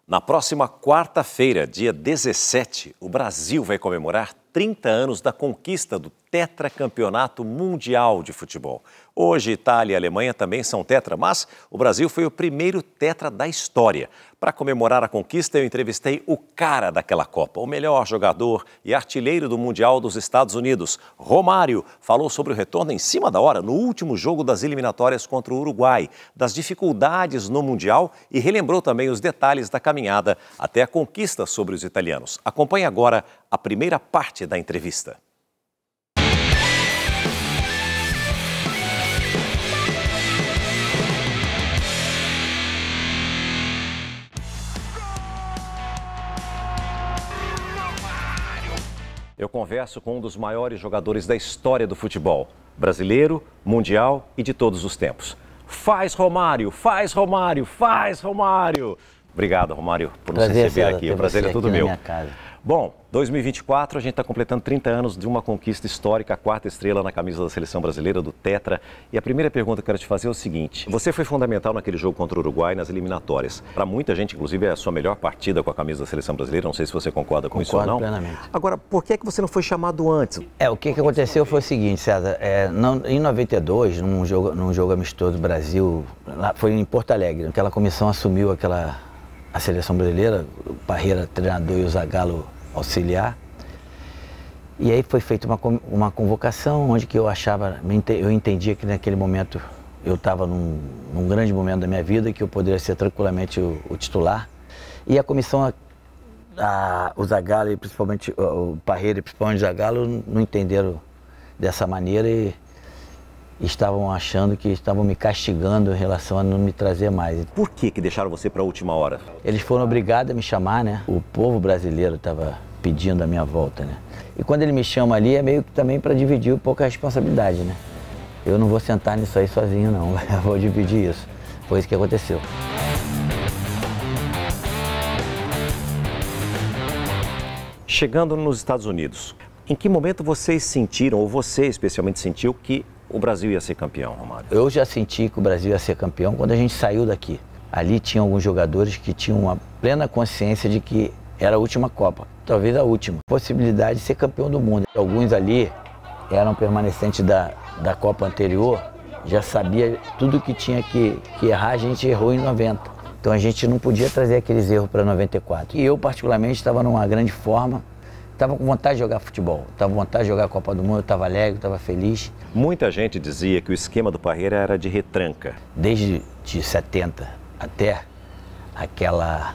Na próxima quarta-feira, dia 17, o Brasil vai comemorar 30 anos da conquista do tetracampeonato mundial de futebol. Hoje, Itália e Alemanha também são tetra, mas o Brasil foi o primeiro tetra da história. Para comemorar a conquista, eu entrevistei o cara daquela Copa, o melhor jogador e artilheiro do Mundial dos Estados Unidos, Romário. Falou sobre o retorno em cima da hora, no último jogo das eliminatórias contra o Uruguai, das dificuldades no Mundial e relembrou também os detalhes da caminhada até a conquista sobre os italianos. Acompanhe agora a primeira parte da entrevista. Eu converso com um dos maiores jogadores da história do futebol, brasileiro, mundial e de todos os tempos. Faz Romário, faz Romário, faz Romário! Obrigado, Romário, por nos receber aqui. O prazer é todo meu. Bom, 2024 a gente está completando 30 anos de uma conquista histórica, a quarta estrela na camisa da seleção brasileira, do Tetra. E a primeira pergunta que eu quero te fazer é o seguinte: você foi fundamental naquele jogo contra o Uruguai, nas eliminatórias. Para muita gente, inclusive, é a sua melhor partida com a camisa da seleção brasileira. Não sei se você concorda com isso ou não. Concordo plenamente. Agora, por que você não foi chamado antes? O que aconteceu foi o seguinte, César. Em 92, num jogo amistoso do Brasil, lá, foi em Porto Alegre, aquela comissão assumiu a seleção brasileira, o Parreira, treinador, e o Zagallo, auxiliar. E aí foi feita uma convocação onde que eu entendia que naquele momento eu estava num grande momento da minha vida, que eu poderia ser tranquilamente o titular. E a comissão, o Zagallo, e principalmente o Parreira e principalmente o Zagallo, não entenderam dessa maneira e estavam achando que estavam me castigando em relação a não me trazer mais. Por que deixaram você para a última hora? Eles foram obrigados a me chamar, né? O povo brasileiro estava pedindo a minha volta, né? E quando ele me chama ali, é meio que também para dividir um pouco a responsabilidade, né? Eu não vou sentar nisso aí sozinho, não. Eu vou dividir isso. Foi isso que aconteceu. Chegando nos Estados Unidos, em que momento vocês sentiram, ou você especialmente sentiu, que o Brasil ia ser campeão, Romário? Eu já senti que o Brasil ia ser campeão quando a gente saiu daqui. Ali tinham alguns jogadores que tinham uma plena consciência de que era a última Copa, talvez a última. Possibilidade de ser campeão do mundo. Alguns ali eram permanecentes da Copa anterior, já sabia tudo que tinha que errar, a gente errou em 90. Então a gente não podia trazer aqueles erros para 94. E eu, particularmente, estava numa grande forma. Estava com vontade de jogar futebol, estava com vontade de jogar a Copa do Mundo, estava alegre, estava feliz. Muita gente dizia que o esquema do Parreira era de retranca. Desde de 70 até aquela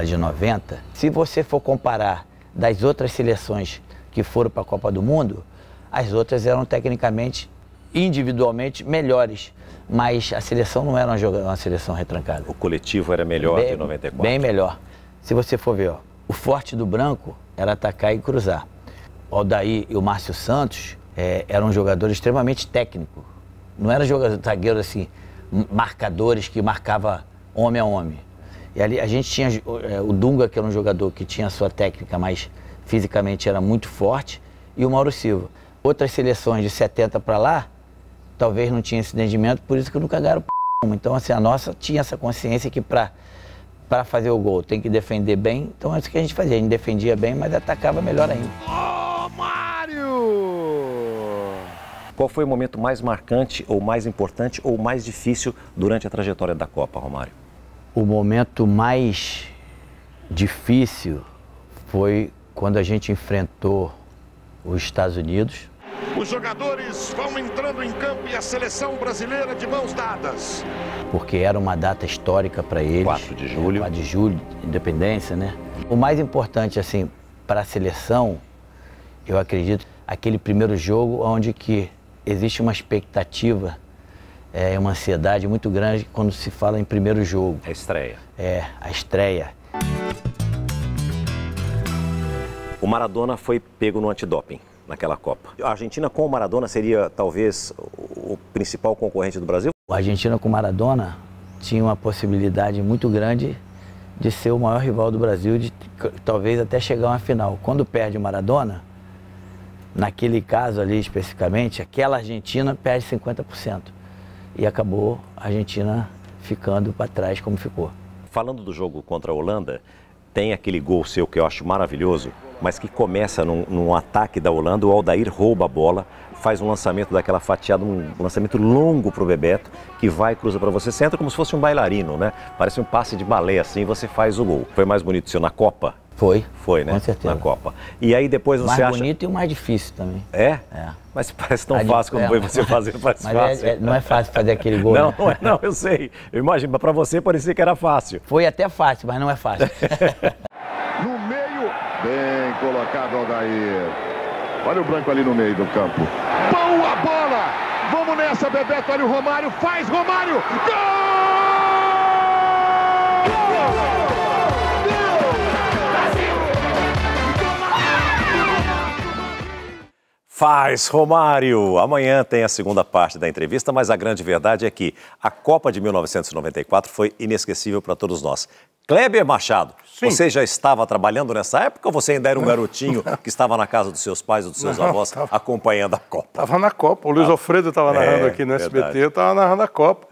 de 90, se você for comparar das outras seleções que foram para a Copa do Mundo, as outras eram tecnicamente, individualmente, melhores. Mas a seleção não era uma seleção retrancada. O coletivo era melhor que 94. Bem melhor. Se você for ver, o forte do branco era atacar e cruzar. O Aldair e o Márcio Santos eram jogadores extremamente técnicos. Não eram zagueiros assim, marcadores que marcava homem a homem. E ali a gente tinha o Dunga, que era um jogador que tinha a sua técnica, mas fisicamente era muito forte, e o Mauro Silva. Outras seleções de 70 para lá, talvez não tinha esse entendimento, por isso que nunca ganharam Então, assim, a nossa tinha essa consciência que para fazer o gol tem que defender bem, então é isso que a gente fazia, a gente defendia bem, mas atacava melhor ainda. Romário! Qual foi o momento mais marcante, ou mais importante, ou mais difícil durante a trajetória da Copa, Romário? O momento mais difícil foi quando a gente enfrentou os Estados Unidos. Os jogadores vão entrando em campo e a seleção brasileira de mãos dadas. Porque era uma data histórica para eles. 4 de julho. 4 de julho, independência, né? O mais importante, assim, para a seleção, eu acredito, aquele primeiro jogo onde que existe uma expectativa, uma ansiedade muito grande quando se fala em primeiro jogo. A estreia. A estreia. O Maradona foi pego no antidoping naquela Copa. A Argentina com o Maradona seria talvez o principal concorrente do Brasil? A Argentina com o Maradona tinha uma possibilidade muito grande de ser o maior rival do Brasil, de talvez até chegar a uma final. Quando perde o Maradona, naquele caso ali especificamente, aquela Argentina perde 50%. E acabou a Argentina ficando para trás como ficou. Falando do jogo contra a Holanda, tem aquele gol seu que eu acho maravilhoso, mas que começa num ataque da Holanda, o Aldair rouba a bola, faz um lançamento daquela fatiada, um lançamento longo pro Bebeto, que vai e cruza para você. Você entra como se fosse um bailarino, né? Parece um passe de balé assim, você faz o gol. Foi mais bonito seu na Copa? Foi, né? Com certeza. Na Copa. E aí depois você acha... Mais bonito e o mais difícil também. É? É. Mas parece tão fácil quando foi você fazer, parece fácil. Não é fácil fazer aquele gol. Não, não, eu sei. Eu imagino, mas para você parecia que era fácil. Foi até fácil, mas não é fácil. No meio, bem colocado Aldair. Olha o branco ali no meio do campo. Boa bola! Vamos nessa, Bebeto. Olha o Romário, faz Romário! Gol! Faz, Romário! Amanhã tem a segunda parte da entrevista, mas a grande verdade é que a Copa de 1994 foi inesquecível para todos nós. Kleber Machado, sim. Você já estava trabalhando nessa época ou você ainda era um garotinho que estava na casa dos seus pais ou dos seus avós acompanhando a Copa? Estava na Copa. O Luiz Alfredo estava narrando aqui no SBT, eu estava narrando a Copa.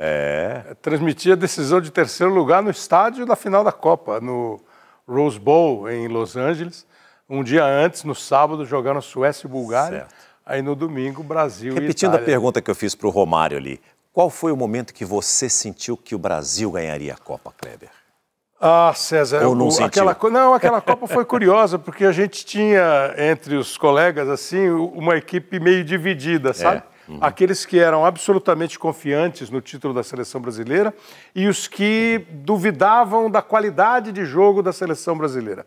Transmitia a decisão de terceiro lugar no estádio da final da Copa, no Rose Bowl, em Los Angeles. Um dia antes, no sábado, jogaram Suécia e Bulgária. Certo. Aí no domingo, Brasil e Itália. Repetindo a pergunta que eu fiz para o Romário ali, qual foi o momento que você sentiu que o Brasil ganharia a Copa, Kleber? Ah, César, ou não sentiu? Aquela Copa foi curiosa, porque a gente tinha, entre os colegas, assim, uma equipe meio dividida, sabe? Aqueles que eram absolutamente confiantes no título da seleção brasileira e os que duvidavam da qualidade de jogo da seleção brasileira.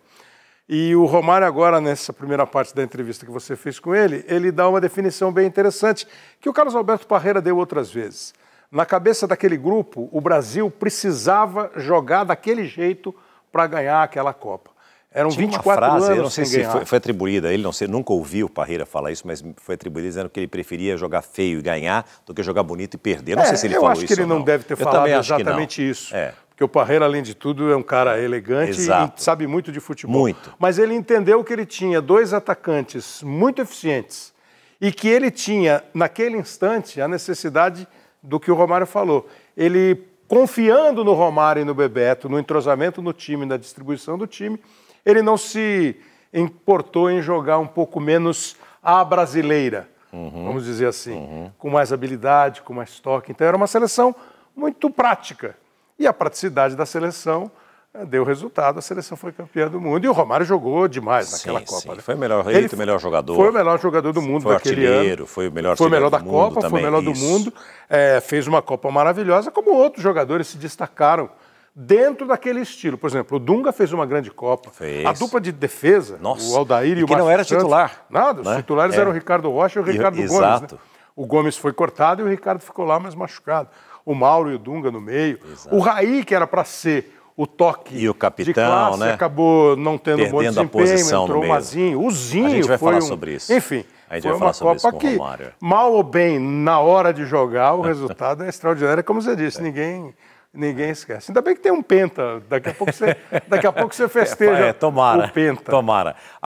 E o Romário agora, nessa primeira parte da entrevista que você fez com ele, ele dá uma definição bem interessante, que o Carlos Alberto Parreira deu outras vezes. Na cabeça daquele grupo, o Brasil precisava jogar daquele jeito para ganhar aquela Copa. Eram 24 anos eu não sei sem se foi atribuída a ele, não sei, nunca ouvi o Parreira falar isso, mas foi atribuído dizendo que ele preferia jogar feio e ganhar do que jogar bonito e perder. Não sei se ele falou isso. Eu acho que ele não deve ter falado exatamente isso. Porque o Parreira, além de tudo, é um cara elegante e sabe muito de futebol. Muito. Mas ele entendeu que ele tinha dois atacantes muito eficientes e que ele tinha, naquele instante, a necessidade do que o Romário falou. Ele, confiando no Romário e no Bebeto, no entrosamento no time, na distribuição do time, ele não se importou em jogar um pouco menos à brasileira, vamos dizer assim, com mais habilidade, com mais toque. Então era uma seleção muito prática. E a praticidade da seleção deu resultado, a seleção foi campeã do mundo. E o Romário jogou demais naquela Copa. Né? Foi o melhor jogador. Foi o melhor jogador do mundo daquele ano. Foi o melhor da Copa, foi o melhor do mundo. Fez uma Copa maravilhosa, como outros jogadores se destacaram dentro daquele estilo. Por exemplo, o Dunga fez uma grande Copa. A dupla de defesa, o Aldair e o Márcio que não era titular. Nada, os titulares eram o Ricardo Rocha e o Ricardo Gomes. Né? O Gomes foi cortado e o Ricardo ficou lá, mas machucado. O Mauro e o Dunga no meio. O Raí, que era para ser o toque e o capitão, de classe, né? Acabou não tendo um bom desempenho, entrou o Mazinho. O Zinho a gente vai foi falar sobre isso. Enfim, a gente vai falar sobre isso com o Romário. Mal ou bem, na hora de jogar, o resultado é extraordinário. Como você disse, ninguém esquece. Ainda bem que tem um penta. Daqui a pouco você festeja tomara, o penta. Tomara.